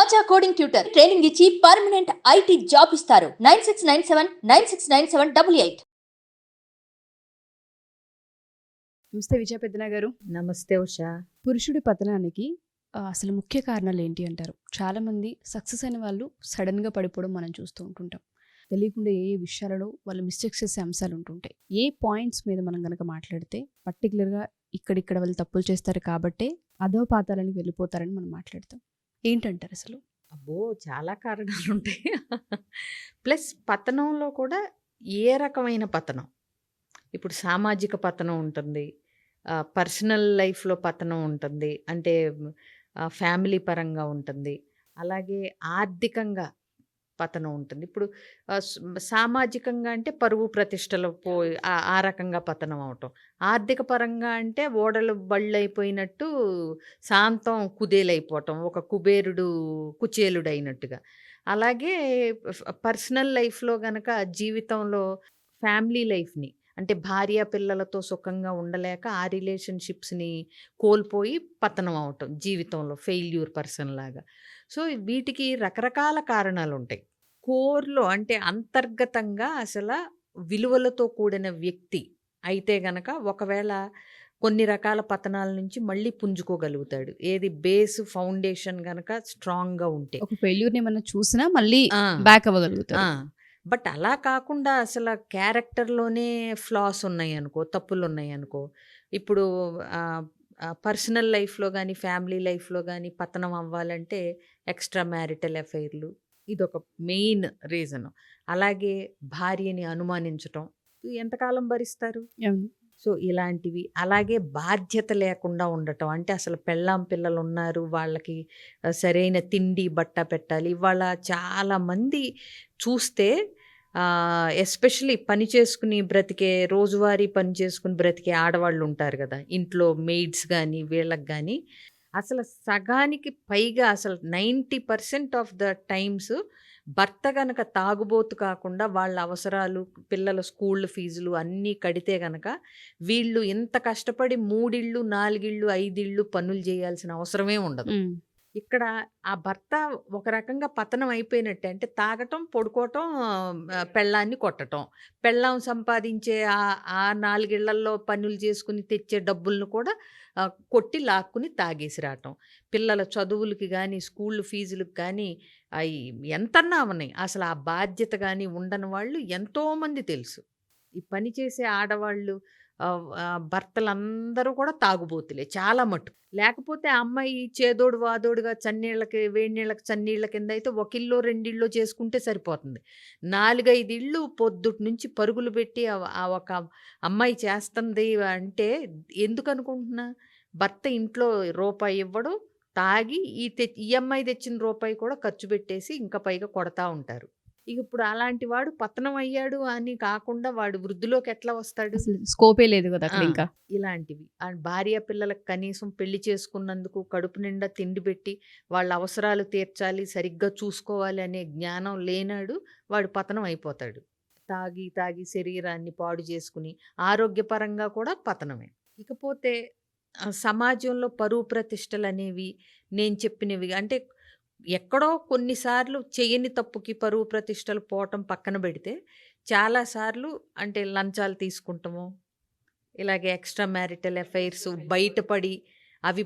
ఆచా coding tutor training ఇచ్చి permanent IT job ఇస్తారు. 9697969788. నమస్తే విజయ పెద్దన గారు. నమస్తే ఉషా. పురుషుడి పతనానికి అసలు ముఖ్య కారణాలు ఏంటి అంటారు? చాలామంది సక్సెస్ అయిన వాళ్ళు సడన్గా పడిపోవడం మనం చూస్తూ ఉంటుంటాం. తెలియకుండా ఏ ఏ విషయాలలో వాళ్ళు మిస్టేక్స్ చేసే అంశాలు ఉంటుంటాయి. ఏ పాయింట్స్ మీద మనం కనుక మాట్లాడితే పర్టికులర్గా ఇక్కడిక్కడ వాళ్ళు తప్పులు చేస్తారు కాబట్టే అదో పాతాలని వెళ్ళిపోతారని మనం మాట్లాడతాం. ఏంటంటారు అసలు? అబ్బో, చాలా కారణాలు ఉంటాయి. ప్లస్ పతనంలో కూడా ఏ రకమైన పతనం, ఇప్పుడు సామాజిక పతనం ఉంటుంది, పర్సనల్ లైఫ్లో పతనం ఉంటుంది, అంటే ఫ్యామిలీ పరంగా ఉంటుంది, అలాగే ఆర్థికంగా పతనం ఉంటుంది. ఇప్పుడు సామాజికంగా అంటే పరువు ప్రతిష్టలు పోయి ఆ రకంగా పతనం అవటం, ఆర్థిక పరంగా అంటే ఓడలు బళ్ళు అయిపోయినట్టు శాంతం కుదేలైపోవటం, ఒక కుబేరుడు కుచేలుడైనట్టుగా. అలాగే పర్సనల్ లైఫ్లో గనక జీవితంలో ఫ్యామిలీ లైఫ్ని, అంటే భార్య పిల్లలతో సుఖంగా ఉండలేక ఆ రిలేషన్షిప్స్ని కోల్పోయి పతనం అవటం, జీవితంలో ఫెయిల్యూర్ పర్సన్ లాగా. సో వీటికి రకరకాల కారణాలు ఉంటాయి. కోర్లో అంటే అంతర్గతంగా అసలు విలువలతో కూడిన వ్యక్తి అయితే గనక ఒకవేళ కొన్ని రకాల పతనాల నుంచి మళ్ళీ పుంజుకోగలుగుతాడు. ఏది బేస్ ఫౌండేషన్ గనక స్ట్రాంగ్గా ఉంటే. ఒక ఫెయిల్యూర్ని ఏమన్నా చూసినా మళ్ళీ ఆ, బ్యాక్ అవ్వగలుగుతారు. బట్ అలా కాకుండా అసలు క్యారెక్టర్లోనే ఫ్లాస్ ఉన్నాయి అనుకో, తప్పులు ఉన్నాయి అనుకో, ఇప్పుడు పర్సనల్ లైఫ్లో కానీ ఫ్యామిలీ లైఫ్లో కానీ పతనం అవ్వాలంటే ఎక్స్ట్రా మ్యారిటల్ అఫైర్లు ఇదొక మెయిన్ రీజను. అలాగే భార్యని అనుమానించటం, ఎంతకాలం భరిస్తారు? అవును. సో ఇలాంటివి. అలాగే బాధ్యత లేకుండా ఉండటం, అంటే అసలు పెళ్ళాం పిల్లలు ఉన్నారు, వాళ్ళకి సరైన తిండి బట్ట పెట్టాలి. ఇవాళ చాలామంది చూస్తే ఎస్పెషలీ పని చేసుకుని బ్రతికే, రోజువారీ పని చేసుకుని బ్రతికే ఆడవాళ్ళు ఉంటారు కదా, ఇంట్లో మెయిడ్స్ కానీ వీళ్ళకి కానీ అసలు సగానికి పైగా, అసలు 90% ఆఫ్ ద టైమ్స్ భర్త గనక తాగుబోతు కాకుండా వాళ్ళ అవసరాలు, పిల్లల స్కూల్ ఫీజులు అన్నీ కడితే గనక వీళ్ళు ఇంత కష్టపడి 3 ఇళ్ళు 4 ఇళ్ళు 5 ఇళ్ళు పనులు చేయాల్సిన అవసరమే ఉండదు. ఇక్కడ ఆ భర్త ఒక రకంగా పతనం అయిపోయినట్టే. అంటే తాగటం, పడుకోవటం, పెళ్ళాన్ని కొట్టటం, పెళ్ళాం సంపాదించే ఆ 4 ఇళ్లల్లో పనులు చేసుకుని తెచ్చే డబ్బులను కూడా కొట్టి లాక్కుని తాగేసి రావటం, పిల్లల చదువులకి కానీ స్కూల్ ఫీజులకు కానీ అవి ఎంతన్నా ఉన్నాయి. అసలు ఆ బాధ్యత కానీ ఉండని వాళ్ళు ఎంతోమంది తెలుసు. ఈ పని చేసే ఆడవాళ్ళు భర్తలందరూ కూడా తాగుబోతులే చాలా మట్టుకు. లేకపోతే ఆ అమ్మాయి చేదోడు వాదోడుగా చన్నీళ్ళకి వేడి నీళ్ళకి చన్నీళ్ళ కింద అయితే ఒక ఇల్లో 2 ఇల్లో చేసుకుంటే సరిపోతుంది. 4, 5 ఇళ్ళు పొద్దుటి నుంచి పరుగులు పెట్టి ఆ ఒక అమ్మాయి చేస్తుంది అంటే ఎందుకు అనుకుంటున్నా? భర్త ఇంట్లో రూపాయి ఇవ్వడు, తాగి ఈ అమ్మాయి తెచ్చిన రూపాయి కూడా ఖర్చు పెట్టేసి ఇంకా పైగా కొడతా ఉంటారు. ఇక ఇప్పుడు అలాంటి వాడు పతనం అయ్యాడు అని కాకుండా వాడు వృద్ధిలోకి ఎట్లా వస్తాడు? అసలు స్కోపే లేదు కదా అక్కడ ఇంకా. ఇలాంటివి భార్య పిల్లలకు కనీసం పెళ్లి చేసుకున్నందుకు కడుపు నిండా తిండి పెట్టి వాళ్ళ అవసరాలు తీర్చాలి, సరిగ్గా చూసుకోవాలి అనే జ్ఞానం లేనాడు వాడు పతనం అయిపోతాడు. తాగి తాగి శరీరాన్ని పాడు చేసుకుని ఆరోగ్యపరంగా కూడా పతనమే. ఇకపోతే సమాజంలో పరువు ప్రతిష్టలు అనేవి నేను చెప్పినవి, అంటే ఎక్కడో కొన్నిసార్లు చేయని తప్పుకి పరువు ప్రతిష్టలు పోవటం పక్కన పెడితే, చాలాసార్లు అంటే లంచాలు తీసుకుంటాము, ఇలాగే ఎక్స్ట్రా మ్యారిటల్ అఫైర్స్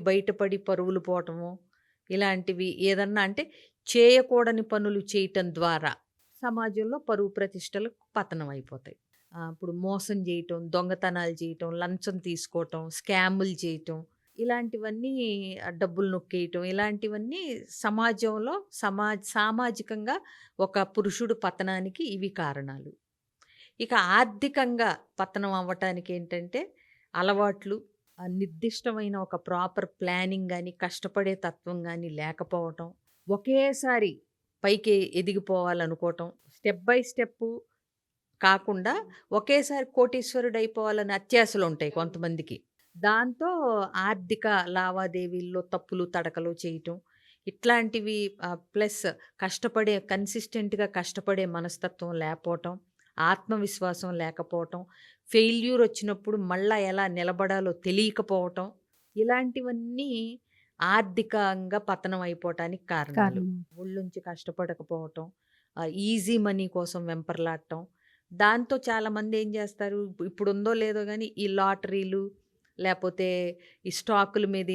బయటపడి పరువులు పోవటము, ఇలాంటివి ఏదన్నా అంటే చేయకూడని పనులు చేయటం ద్వారా సమాజంలో పరువు ప్రతిష్టలు పతనం అయిపోతాయి. ఇప్పుడు మోసం చేయటం, దొంగతనాలు చేయటం, లంచం తీసుకోవటం, స్కాములు చేయటం, ఇలాంటివన్నీ డబ్బులు నొక్కేయటం, ఇలాంటివన్నీ సమాజంలో సామాజికంగా ఒక పురుషుడు పతనానికి ఇవి కారణాలు. ఇక ఆర్థికంగా పతనం అవ్వటానికి ఏంటంటే అలవాట్లు, నిర్దిష్టమైన ఒక ప్రాపర్ ప్లానింగ్ కానీ కష్టపడే తత్వం కానీ లేకపోవటం, ఒకేసారి పైకి ఎదిగిపోవాలనుకోవటం, స్టెప్ బై స్టెప్ కాకుండా ఒకేసారి కోటీశ్వరుడు అయిపోవాలని అత్యాశలు ఉంటాయి కొంతమందికి. దాంతో ఆర్థిక లావాదేవీల్లో తప్పులు తడకలు చేయటం, ఇట్లాంటివి ప్లస్ కన్సిస్టెంట్గా కష్టపడే మనస్తత్వం లేకపోవటం, ఆత్మవిశ్వాసం లేకపోవటం, ఫెయిల్యూర్ వచ్చినప్పుడు మళ్ళా ఎలా నిలబడాలో తెలియకపోవటం, ఇలాంటివన్నీ ఆర్థికంగా పతనం అయిపోవటానికి కారణాలు. కారణం. ఊళ్ళుంచి కష్టపడకపోవటం, ఈజీ మనీ కోసం వెంపర్లాడటం. దాంతో చాలామంది ఏం చేస్తారు, ఇప్పుడుందో లేదో గానీ ఈ లాటరీలు, లేపోతే ఈ స్టాకుల మీద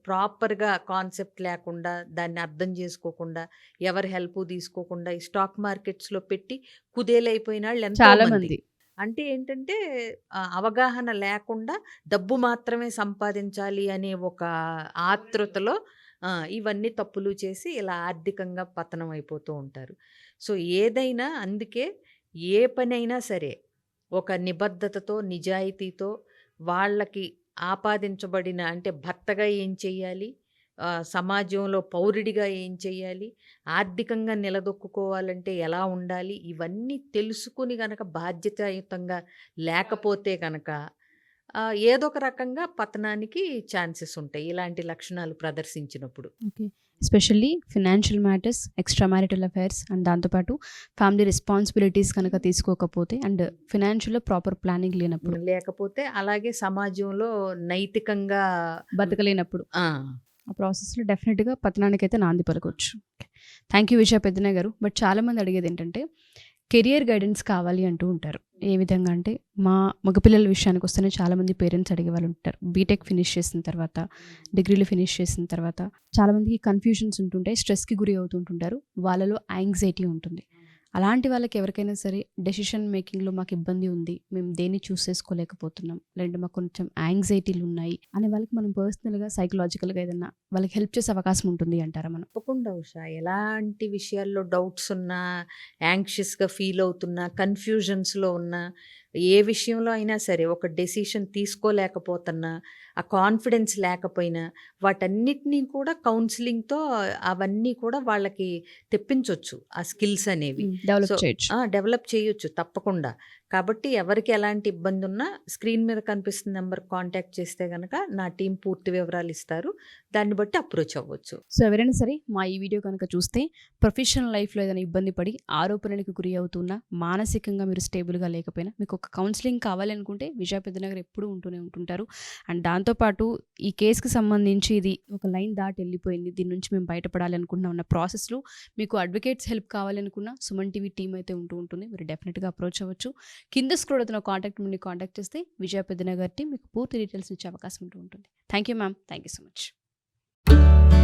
ప్రాపర్‌గా కాన్సెప్ట్ లేకుండా, దాన్ని అర్థం చేసుకోకుండా, ఎవరి హెల్పు తీసుకోకుండా ఈ స్టాక్ మార్కెట్స్‌లో పెట్టి కుదేలైపోయినాళ్ళు ఎంతో చాలా మంది. మంది. అంటే ఏంటంటే అవగాహన లేకుండా డబ్బు మాత్రమే సంపాదించాలి అనే ఒక ఆతృతలో ఇవన్నీ తప్పులు చేసి ఇలా ఆర్థికంగా పతనం అయిపోతూ ఉంటారు. సో, ఏదైనా అందుకే ఏ పనైనా సరే ఒక నిబద్ధతతో, నిజాయితీతో వాళ్ళకి ఆపాదించబడిన అంటే భర్తగా ఏం చెయ్యాలి? సమాజంలో పౌరుడిగా ఏం చెయ్యాలి? ఆర్థికంగా నిలదొక్కుకోవాలంటే ఎలా ఉండాలి? ఇవన్నీ తెలుసుకుని గనక బాధ్యతాయుతంగా లేకపోతే గనక ఏదో ఒక రకంగా పతనానికి ఛాన్సెస్ ఉంటాయి. ఇలాంటి లక్షణాలు ప్రదర్శించినప్పుడు. Okay. Especially financial matters, extra marital affairs and దాంతోపాటు ఫ్యామిలీ రెస్పాన్సిబిలిటీస్ కనుక తీసుకోకపోతే అండ్ ఫినాన్షియల్‌లో ప్రాపర్ ప్లానింగ్ లేనప్పుడు, లేకపోతే అలాగే సమాజంలో నైతికంగా బతకలేనప్పుడు ఆ! ఆ ప్రాసెస్‌లో డెఫినెట్‌గా పతనానికైతే నాంది పలకొచ్చు. థ్యాంక్ యూ విజయ పెద్దన్న గారు. బట్ చాలామంది అడిగేదేంటంటే కెరియర్ గైడెన్స్ కావాలి అంటూ ఉంటారు. ఏ విధంగా అంటే మా మగపిల్లల విషయానికి వస్తేనే చాలామంది పేరెంట్స్ అడిగేవాళ్ళు ఉంటారు. బీటెక్ ఫినిష్ చేసిన తర్వాత, డిగ్రీలు ఫినిష్ చేసిన తర్వాత చాలామందికి కన్‌ఫ్యూజన్స్ ఉంటుంటాయి. స్ట్రెస్‌కి గురి అవుతుంటుంటారు. వాళ్ళలో యాంగ్జైటీ ఉంటుంది. అలాంటి వాళ్ళకి ఎవరికైనా సరే డెసిషన్ మేకింగ్‌లో మాకు ఇబ్బంది ఉంది, మేము దేన్ని చూస్ చేసుకోలేకపోతున్నాం, లేదంటే మాకు కొంచెం యాంగ్జైటీలు ఉన్నాయి అనే వాళ్ళకి మనం పర్సనల్‌గా, సైకలాజికల్‌గా ఏదన్నా వాళ్ళకి హెల్ప్ చేసే అవకాశం ఉంటుంది అంటారా మనం? తప్పకుండా ఉషా. ఎలాంటి విషయాల్లో డౌట్స్ ఉన్నా, యాంగ్షియస్‌గా ఫీల్ అవుతున్నా, కన్‌ఫ్యూజన్స్‌లో ఉన్నా, ఏ విషయంలో అయినా సరే ఒక డెసిషన్ తీసుకోలేకపోతున్నా, ఆ కాన్ఫిడెన్స్ లేకపోయినా, వాటన్నిటిని కూడా కౌన్సెలింగ్‌తో అవన్నీ కూడా వాళ్ళకి తెప్పించొచ్చు ఆ స్కిల్స్ అనేవి. డెవలప్ సో చేయొచ్చు. డెవలప్ చేయొచ్చు తప్పకుండా. కాబట్టి ఎవరికి ఎలాంటి ఇబ్బందున్నా స్క్రీన్ మీద కనిపిస్తున్న నెంబర్‌కి కాంటాక్ట్ చేస్తే గనక నా టీమ్ పూర్తి వివరాలు ఇస్తారు. దాన్ని బట్టి అప్రోచ్ అవ్వచ్చు. సో ఎవరైనా సరే మా ఈ వీడియో కనుక చూస్తే ప్రొఫెషనల్ లైఫ్‌లో ఏదైనా ఇబ్బంది పడి ఆరోపణలకు గురి అవుతున్నా, మానసికంగా మీరు స్టేబుల్‌గా లేకపోయినా, మీకు ఒక కౌన్సిలింగ్ కావాలి అనుకుంటే విజయ పెద్దనగర్ ఎప్పుడూ ఉంటూనే ఉంటుంటారు. అండ్ దాంతోపాటు ఈ కేస్‌కి సంబంధించి ఇది ఒక లైన్ దాటి వెళ్ళిపోయింది, దీని నుంచి మేము బయటపడాలి అనుకుంటున్నాం అన్న ప్రాసెస్‌లో మీకు అడ్వకేట్స్ హెల్ప్ కావాలనుకున్నా సుమన్ టీవీ టీమ్ అయితే ఉంటూ ఉంటుంది. మీరు డెఫినెట్‌గా అప్రోచ్ అవ్వచ్చు. కింద స్క్రోల్ అవుతున్న కాంటాక్ట్ చేస్తే విజయ పెద్దనగర్ టీమ్ మీకు పూర్తి డీటెయిల్స్ ఇచ్చే అవకాశం ఉంటూ ఉంటుంది. Thank you ma'am. Thank you so much.